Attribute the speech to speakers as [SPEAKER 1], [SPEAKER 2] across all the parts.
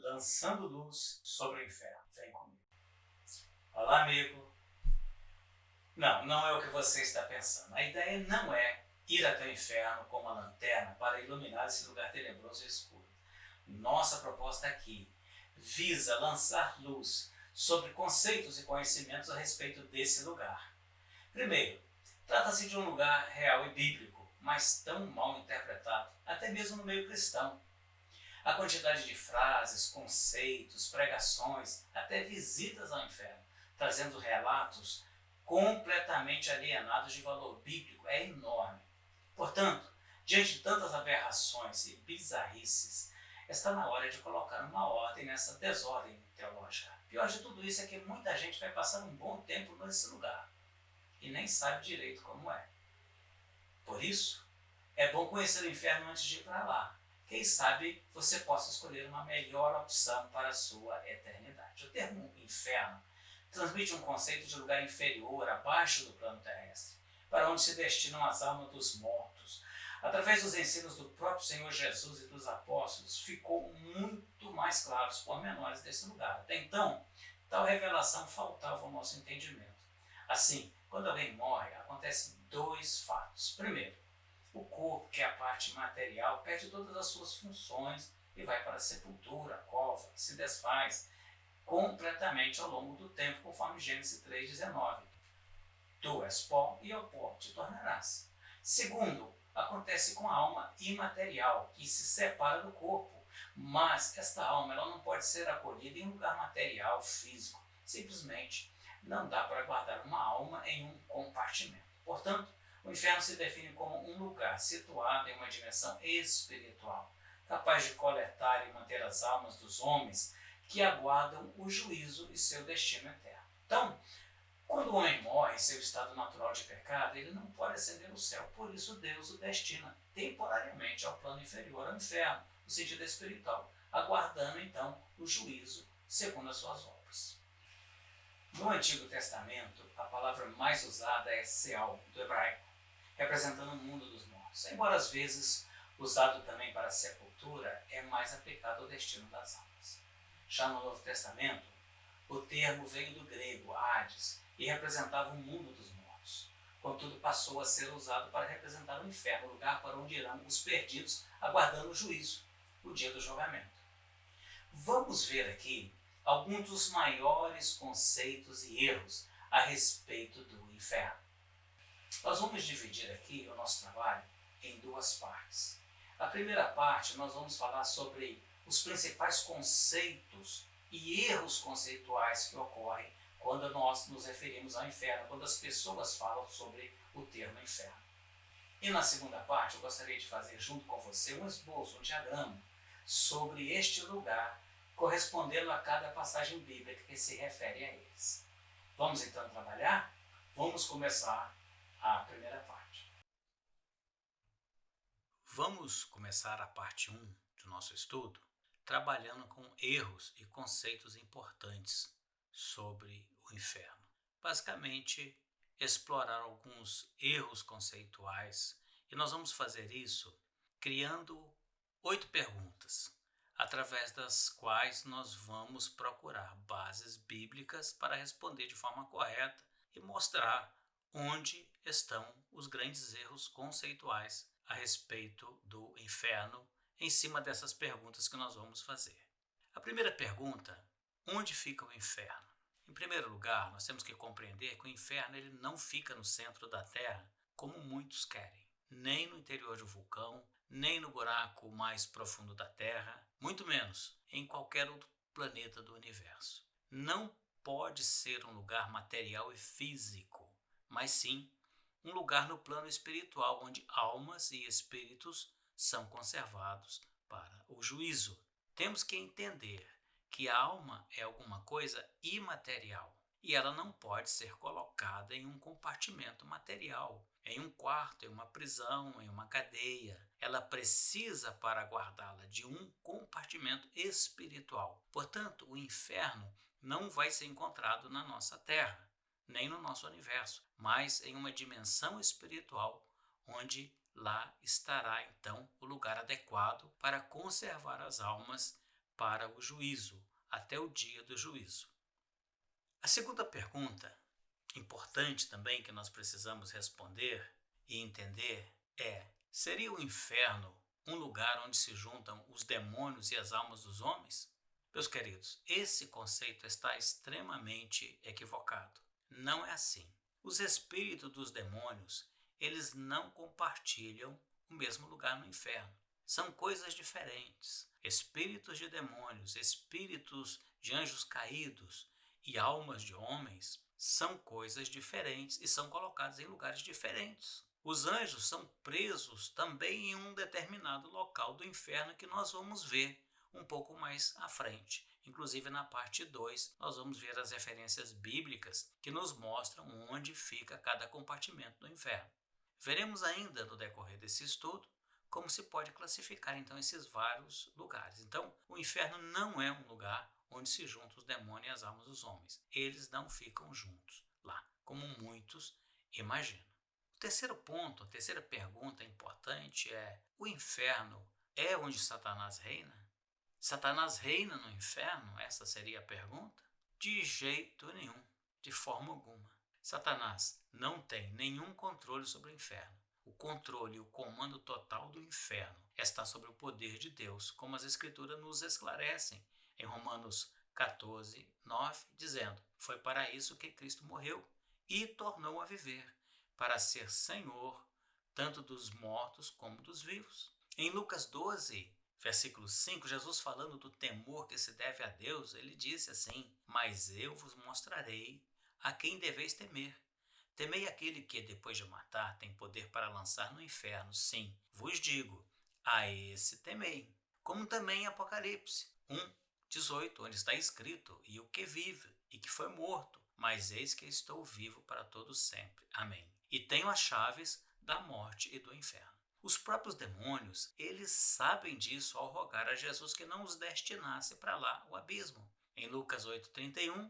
[SPEAKER 1] lançando luz sobre o inferno. Vem comigo. Olá, amigo. Não é o que você está pensando. A ideia não é ir até o inferno com uma lanterna para iluminar esse lugar tenebroso e escuro. Nossa proposta aqui visa lançar luz sobre conceitos e conhecimentos a respeito desse lugar. Primeiro, trata-se de um lugar real e bíblico, mas tão mal interpretado, até mesmo no meio cristão. A quantidade de frases, conceitos, pregações, até visitas ao inferno, trazendo relatos completamente alienados de valor bíblico, é enorme. Portanto, diante de tantas aberrações e bizarrices, está na hora de colocar uma ordem nessa desordem teológica. Pior de tudo isso é que muita gente vai passar um bom tempo nesse lugar e nem sabe direito como é. Por isso, é bom conhecer o inferno antes de ir para lá. Quem sabe você possa escolher uma melhor opção para a sua eternidade. O termo inferno transmite um conceito de lugar inferior, abaixo do plano terrestre, para onde se destinam as almas dos mortos. Através dos ensinos do próprio Senhor Jesus e dos apóstolos, ficou muito mais claro os pormenores desse lugar. Até então, tal revelação faltava ao nosso entendimento. Assim, quando alguém morre, acontecem dois fatos. Primeiro, o corpo, que é a parte material, perde todas as suas funções e vai para a sepultura, a cova, se desfaz completamente ao longo do tempo, conforme Gênesis 3,19. Tu és pó e ao pó te tornarás. Segundo, acontece com a alma imaterial, que se separa do corpo, mas esta alma ela não pode ser acolhida em um lugar material, físico. Simplesmente não dá para guardar uma alma em um compartimento. Portanto, o inferno se define como um lugar situado em uma dimensão espiritual, capaz de coletar e manter as almas dos homens que aguardam o juízo e seu destino eterno. Então, quando o homem morre em seu estado natural de pecado, ele não pode ascender ao céu. Por isso, Deus o destina temporariamente ao plano inferior, ao inferno, no sentido espiritual, aguardando então o juízo segundo as suas obras. No Antigo Testamento, a palavra mais usada é Seol, do hebraico, representando o mundo dos mortos. Embora às vezes usado também para a sepultura, é mais aplicado ao destino das almas. Já no Novo Testamento, o termo veio do grego Hades e representava o mundo dos mortos. Contudo, passou a ser usado para representar o inferno, o lugar para onde irão os perdidos, aguardando o juízo, o dia do julgamento. Vamos ver aqui alguns dos maiores conceitos e erros a respeito do inferno. Nós vamos dividir aqui o nosso trabalho em duas partes. A primeira parte nós vamos falar sobre os principais conceitos e erros conceituais que ocorrem quando nós nos referimos ao inferno, quando as pessoas falam sobre o termo inferno. E na segunda parte eu gostaria de fazer junto com você um esboço, um diagrama sobre este lugar, correspondendo a cada passagem bíblica que se refere a eles. Vamos então trabalhar? Vamos começar a primeira parte. Vamos começar a parte 1 do nosso estudo trabalhando com erros e conceitos importantes sobre o inferno. Basicamente, explorar alguns erros conceituais e nós vamos fazer isso criando 8 perguntas, através das quais nós vamos procurar bases bíblicas para responder de forma correta e mostrar onde estão os grandes erros conceituais a respeito do inferno em cima dessas perguntas que nós vamos fazer. A primeira pergunta, onde fica o inferno? Em primeiro lugar, nós temos que compreender que o inferno ele não fica no centro da Terra como muitos querem, nem no interior de um vulcão, nem no buraco mais profundo da Terra, muito menos em qualquer outro planeta do universo. Não pode ser um lugar material e físico, mas sim um lugar no plano espiritual, onde almas e espíritos são conservados para o juízo. Temos que entender que a alma é alguma coisa imaterial e ela não pode ser colocada em um compartimento material, em um quarto, em uma prisão, em uma cadeia. Ela precisa, para guardá-la, de um compartimento espiritual. Portanto, o inferno não vai ser encontrado na nossa Terra, nem no nosso universo, mas em uma dimensão espiritual, onde lá estará então o lugar adequado para conservar as almas para o juízo, até o dia do juízo. A segunda pergunta, importante também, que nós precisamos responder e entender é: seria o inferno um lugar onde se juntam os demônios e as almas dos homens? Meus queridos, esse conceito está extremamente equivocado. Não é assim. Os espíritos dos demônios, eles não compartilham o mesmo lugar no inferno. São coisas diferentes. Espíritos de demônios, espíritos de anjos caídos e almas de homens são coisas diferentes e são colocados em lugares diferentes. Os anjos são presos também em um determinado local do inferno que nós vamos ver um pouco mais à frente. Inclusive na parte 2, nós vamos ver as referências bíblicas que nos mostram onde fica cada compartimento do inferno. Veremos ainda no decorrer desse estudo como se pode classificar então esses vários lugares. Então, o inferno não é um lugar onde se juntam os demônios e as almas dos homens. Eles não ficam juntos lá, como muitos imaginam. O terceiro ponto, a terceira pergunta importante é: o inferno é onde Satanás reina? Satanás reina no inferno? Essa seria a pergunta? De jeito nenhum, de forma alguma. Satanás não tem nenhum controle sobre o inferno. O controle e o comando total do inferno está sobre o poder de Deus, como as Escrituras nos esclarecem em Romanos 14, 9, dizendo: foi para isso que Cristo morreu e tornou a viver, para ser Senhor tanto dos mortos como dos vivos. Em Lucas 12, versículo 5, Jesus, falando do temor que se deve a Deus, ele disse assim: mas eu vos mostrarei a quem deveis temer. Temei aquele que, depois de matar, tem poder para lançar no inferno. Sim, vos digo, a esse temei. Como também em Apocalipse 1, 18, onde está escrito: e o que vive, e que foi morto, mas eis que estou vivo para todo sempre. Amém. E tenho as chaves da morte e do inferno. Os próprios demônios, eles sabem disso ao rogar a Jesus que não os destinasse para lá, o abismo. Em Lucas 8,31,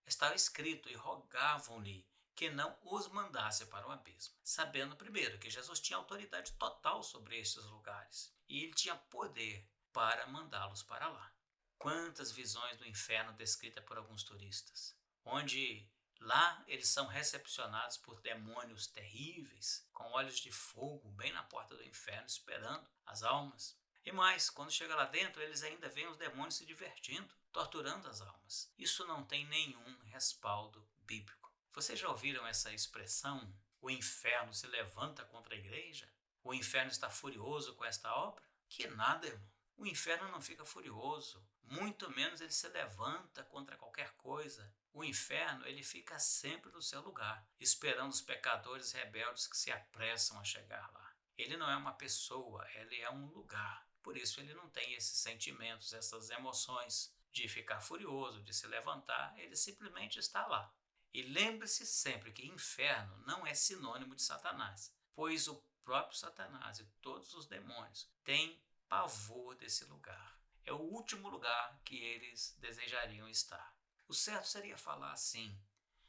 [SPEAKER 1] estava escrito: e rogavam-lhe que não os mandasse para o abismo, sabendo primeiro que Jesus tinha autoridade total sobre estes lugares e ele tinha poder para mandá-los para lá. Quantas visões do inferno descritas por alguns turistas, onde lá eles são recepcionados por demônios terríveis, com olhos de fogo bem na porta do inferno, esperando as almas. E mais, quando chega lá dentro, eles ainda veem os demônios se divertindo, torturando as almas. Isso não tem nenhum respaldo bíblico. Vocês já ouviram essa expressão: o inferno se levanta contra a igreja? O inferno está furioso com esta obra? Que nada, irmão. O inferno não fica furioso, muito menos ele se levanta contra qualquer coisa. O inferno, ele fica sempre no seu lugar, esperando os pecadores rebeldes que se apressam a chegar lá. Ele não é uma pessoa, ele é um lugar. Por isso ele não tem esses sentimentos, essas emoções de ficar furioso, de se levantar. Ele simplesmente está lá. E lembre-se sempre que inferno não é sinônimo de Satanás, pois o próprio Satanás e todos os demônios têm pavor desse lugar. É o último lugar que eles desejariam estar. O certo seria falar assim: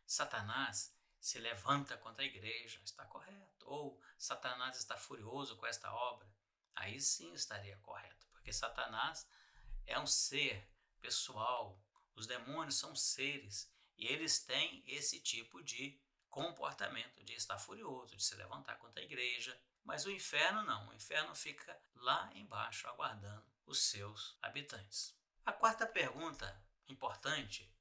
[SPEAKER 1] Satanás se levanta contra a igreja, está correto. Ou Satanás está furioso com esta obra. Aí sim estaria correto, porque Satanás é um ser pessoal, os demônios são seres e eles têm esse tipo de comportamento de estar furioso, de se levantar contra a igreja. Mas o inferno não, o inferno fica lá embaixo aguardando os seus habitantes. A quarta pergunta importante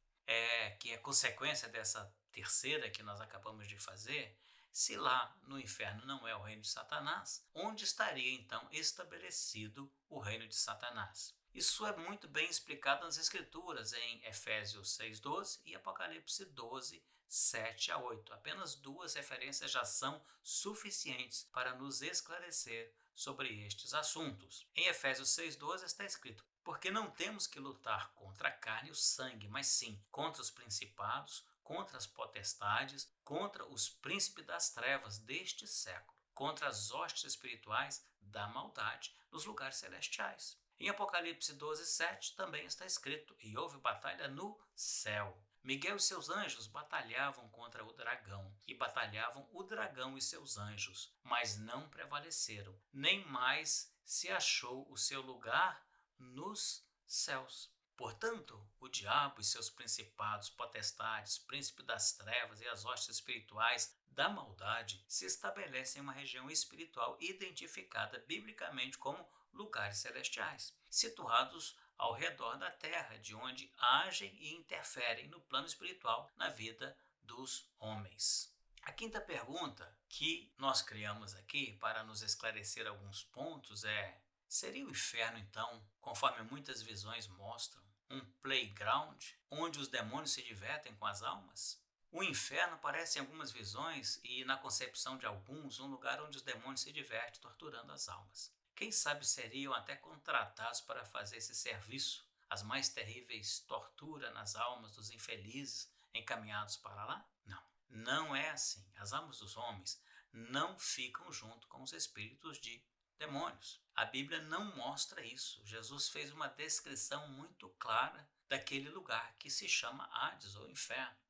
[SPEAKER 1] que é consequência dessa terceira que nós acabamos de fazer: se lá no inferno não é o reino de Satanás, onde estaria então estabelecido o reino de Satanás? Isso é muito bem explicado nas Escrituras, em Efésios 6,12 e Apocalipse 12, 7 a 8. Apenas duas referências já são suficientes para nos esclarecer sobre estes assuntos. Em Efésios 6,12 está escrito: porque não temos que lutar contra a carne e o sangue, mas sim contra os principados, contra as potestades, contra os príncipes das trevas deste século, contra as hostes espirituais da maldade nos lugares celestiais. Em Apocalipse 12, 7 também está escrito: e houve batalha no céu. Miguel e seus anjos batalhavam contra o dragão, e batalhavam o dragão e seus anjos, mas não prevaleceram, nem mais se achou o seu lugar nos céus. Portanto, o diabo e seus principados, potestades, príncipe das trevas e as hostes espirituais da maldade se estabelecem em uma região espiritual identificada biblicamente como lugares celestiais, situados ao redor da terra, de onde agem e interferem no plano espiritual na vida dos homens. A quinta pergunta que nós criamos aqui para nos esclarecer alguns pontos é: seria o inferno, então, conforme muitas visões mostram, um playground onde os demônios se divertem com as almas? O inferno aparece em algumas visões e, na concepção de alguns, um lugar onde os demônios se divertem torturando as almas. Quem sabe seriam até contratados para fazer esse serviço, as mais terríveis torturas nas almas dos infelizes encaminhados para lá? Não, não é assim. As almas dos homens não ficam junto com os espíritos de demônios. A Bíblia não mostra isso. Jesus fez uma descrição muito clara daquele lugar que se chama Hades ou Inferno.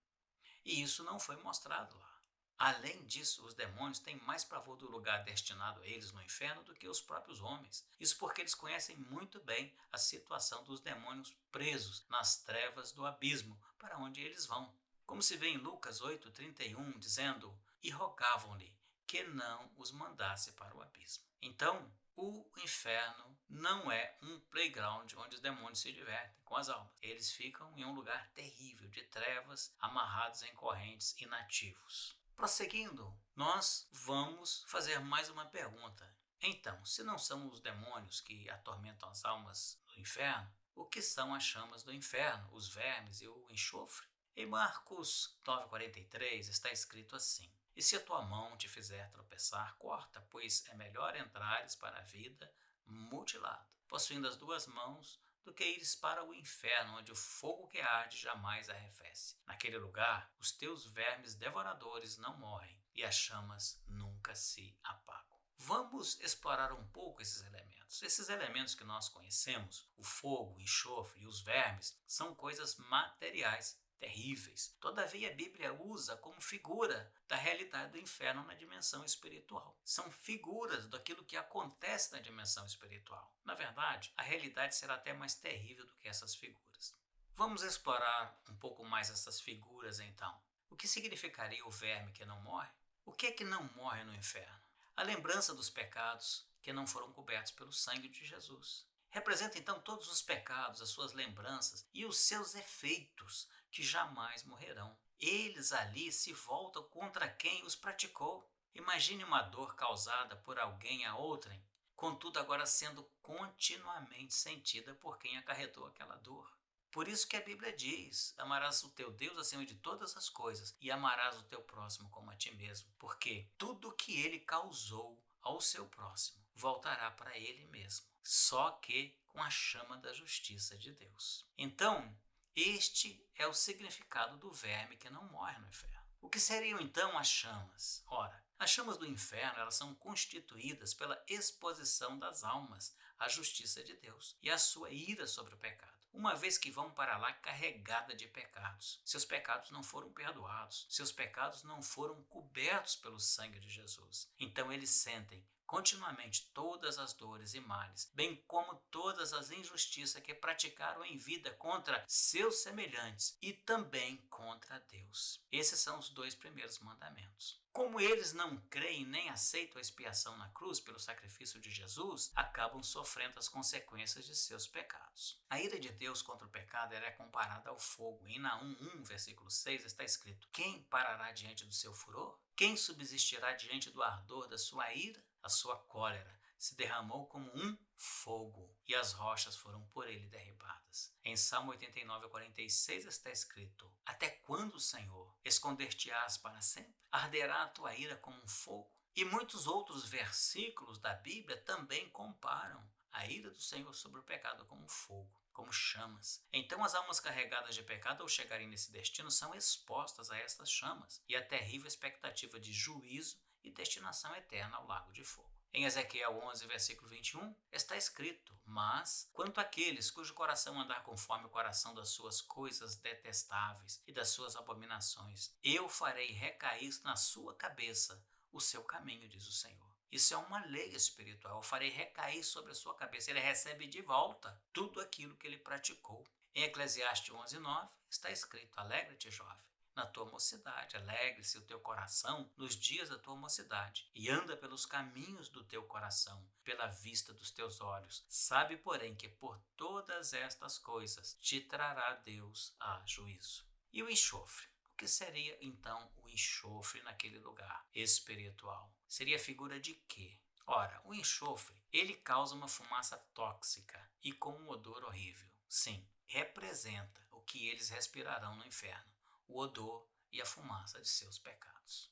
[SPEAKER 1] E isso não foi mostrado lá. Além disso, os demônios têm mais pavor do lugar destinado a eles no inferno do que os próprios homens. Isso porque eles conhecem muito bem a situação dos demônios presos nas trevas do abismo, para onde eles vão. Como se vê em Lucas 8:31, dizendo: "E rogavam-lhe que não os mandasse para o abismo." Então, o inferno não é um playground onde os demônios se divertem com as almas. Eles ficam em um lugar terrível de trevas, amarrados em correntes inativos. Prosseguindo, nós vamos fazer mais uma pergunta. Então, se não são os demônios que atormentam as almas do inferno, o que são as chamas do inferno, os vermes e o enxofre? Em Marcos 9:43 está escrito assim: "E se a tua mão te fizer tropeçar, corta, pois é melhor entrares para a vida mutilado, possuindo as duas mãos, do que ires para o inferno, onde o fogo que arde jamais arrefece. Naquele lugar, os teus vermes devoradores não morrem, e as chamas nunca se apagam." Vamos explorar um pouco esses elementos. Esses elementos que nós conhecemos, o fogo, o enxofre e os vermes, são coisas materiais terríveis. Todavia, a Bíblia usa como figura da realidade do inferno na dimensão espiritual. São figuras daquilo que acontece na dimensão espiritual. Na verdade, a realidade será até mais terrível do que essas figuras. Vamos explorar um pouco mais essas figuras, então. O que significaria o verme que não morre? O que é que não morre no inferno? A lembrança dos pecados que não foram cobertos pelo sangue de Jesus. Representa então todos os pecados, as suas lembranças e os seus efeitos, que jamais morrerão. Eles ali se voltam contra quem os praticou. Imagine uma dor causada por alguém a outrem, contudo agora sendo continuamente sentida por quem acarretou aquela dor. Por isso que a Bíblia diz: amarás o teu Deus acima de todas as coisas e amarás o teu próximo como a ti mesmo, porque tudo que ele causou ao seu próximo voltará para ele mesmo, só que com a chama da justiça de Deus. Então, este é o significado do verme que não morre no inferno. O que seriam então as chamas? Ora, as chamas do inferno, elas são constituídas pela exposição das almas à justiça de Deus e à sua ira sobre o pecado, uma vez que vão para lá carregada de pecados. Seus pecados não foram perdoados, seus pecados não foram cobertos pelo sangue de Jesus. Então eles sentem continuamente todas as dores e males, bem como todas as injustiças que praticaram em vida contra seus semelhantes e também contra Deus. Esses são os 2 primeiros mandamentos. Como eles não creem nem aceitam a expiação na cruz pelo sacrifício de Jesus, acabam sofrendo as consequências de seus pecados. A ira de Deus contra o pecado é comparada ao fogo. Em Naum 1, versículo 6, está escrito: "Quem parará diante do seu furor? Quem subsistirá diante do ardor da sua ira? A sua cólera se derramou como um fogo, e as rochas foram por ele derribadas." Em Salmo 89:46 está escrito: "Até quando, Senhor, esconder-te-ás para sempre? Arderá a tua ira como um fogo?" E muitos outros versículos da Bíblia também comparam a ira do Senhor sobre o pecado como fogo, como chamas. Então as almas carregadas de pecado, ao chegarem nesse destino, são expostas a estas chamas e a terrível expectativa de juízo e destinação eterna ao lago de fogo. Em Ezequiel 11, versículo 21, está escrito: "Mas, quanto àqueles cujo coração andar conforme o coração das suas coisas detestáveis e das suas abominações, eu farei recair na sua cabeça o seu caminho, diz o Senhor, Isso é uma lei espiritual. Eu farei recair sobre a sua cabeça. Ele recebe de volta tudo aquilo que ele praticou. Em Eclesiastes 11:9 está escrito: alegra-te, jovem, na tua mocidade, alegre-se o teu coração nos dias da tua mocidade, e anda pelos caminhos do teu coração, pela vista dos teus olhos. Sabe, porém, que por todas estas coisas te trará Deus a juízo. E o enxofre? O que seria então o enxofre naquele lugar espiritual? Seria figura de quê? Ora, o enxofre, ele causa uma fumaça tóxica e com um odor horrível. Sim, representa o que eles respirarão no inferno, o odor e a fumaça de seus pecados.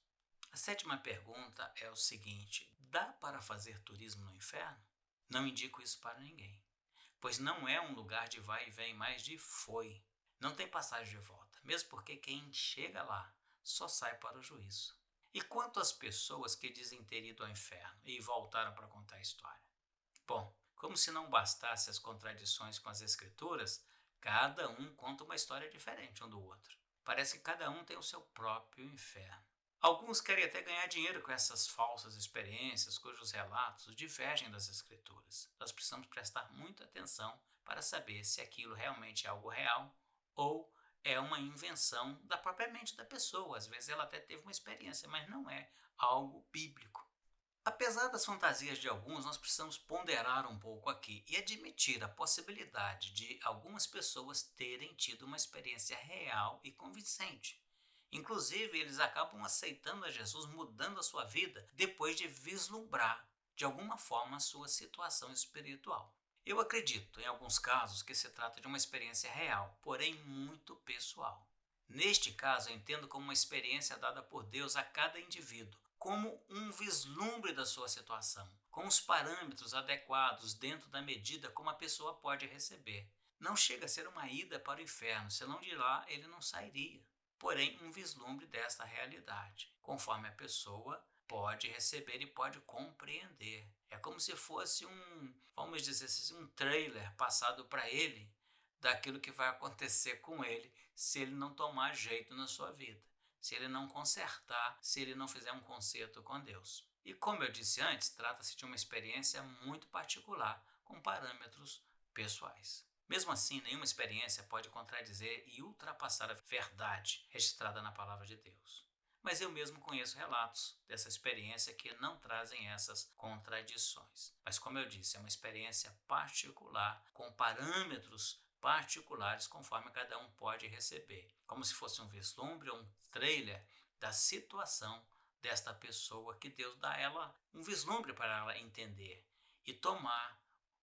[SPEAKER 1] A sétima pergunta é o seguinte: dá para fazer turismo no inferno? Não indico isso para ninguém, pois não é um lugar de vai e vem, mas de foi. Não tem passagem de volta, mesmo porque quem chega lá só sai para o juízo. E quanto às pessoas que dizem ter ido ao inferno e voltaram para contar a história? Bom, como se não bastasse as contradições com as escrituras, cada um conta uma história diferente um do outro. Parece que cada um tem o seu próprio inferno. Alguns querem até ganhar dinheiro com essas falsas experiências, cujos relatos divergem das escrituras. Nós precisamos prestar muita atenção para saber se aquilo realmente é algo real ou é uma invenção da própria mente da pessoa. Às vezes ela até teve uma experiência, mas não é algo bíblico. Apesar das fantasias de alguns, nós precisamos ponderar um pouco aqui e admitir a possibilidade de algumas pessoas terem tido uma experiência real e convincente. Inclusive, eles acabam aceitando a Jesus, mudando a sua vida, depois de vislumbrar, de alguma forma, a sua situação espiritual. Eu acredito, em alguns casos, que se trata de uma experiência real, porém muito pessoal. Neste caso, eu entendo como uma experiência dada por Deus a cada indivíduo, como um vislumbre da sua situação, com os parâmetros adequados dentro da medida como a pessoa pode receber. Não chega a ser uma ida para o inferno, senão de lá ele não sairia. Porém, um vislumbre desta realidade, conforme a pessoa pode receber e pode compreender. É como se fosse vamos dizer assim, um trailer passado para ele daquilo que vai acontecer com ele se ele não tomar jeito na sua vida, se ele não consertar, se ele não fizer um conserto com Deus. E como eu disse antes, trata-se de uma experiência muito particular, com parâmetros pessoais. Mesmo assim, nenhuma experiência pode contradizer e ultrapassar a verdade registrada na palavra de Deus. Mas eu mesmo conheço relatos dessa experiência que não trazem essas contradições. Mas como eu disse, é uma experiência particular, com parâmetros particulares conforme cada um pode receber. Como se fosse um vislumbre ou um trailer da situação desta pessoa que Deus dá a ela um vislumbre para ela entender e tomar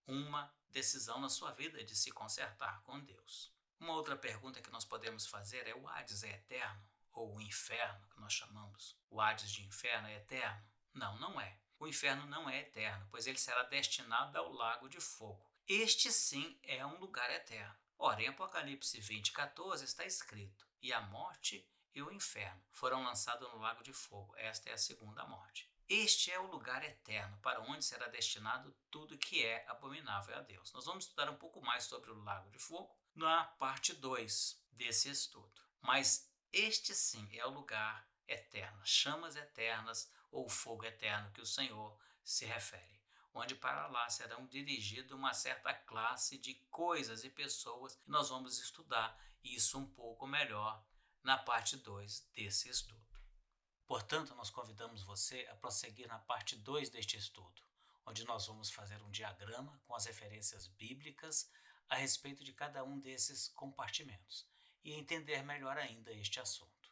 [SPEAKER 1] uma decisão na sua vida de se consertar com Deus. Uma outra pergunta que nós podemos fazer é: o Hades é eterno? Ou o inferno, que nós chamamos, o Hades de inferno, é eterno? Não, não é. O inferno não é eterno, pois ele será destinado ao lago de fogo. Este sim é um lugar eterno. Ora, em Apocalipse 20:14 está escrito: e a morte e o inferno foram lançados no lago de fogo. Esta é a segunda morte. Este é o lugar eterno, para onde será destinado tudo que é abominável a Deus. Nós vamos estudar um pouco mais sobre o lago de fogo na parte 2 desse estudo. Mas este sim é o lugar eterno, chamas eternas ou fogo eterno que o Senhor se refere, onde para lá serão dirigidas uma certa classe de coisas e pessoas que nós vamos estudar isso um pouco melhor na parte 2 desse estudo. Portanto, nós convidamos você a prosseguir na parte 2 deste estudo, onde nós vamos fazer um diagrama com as referências bíblicas a respeito de cada um desses compartimentos e entender melhor ainda este assunto.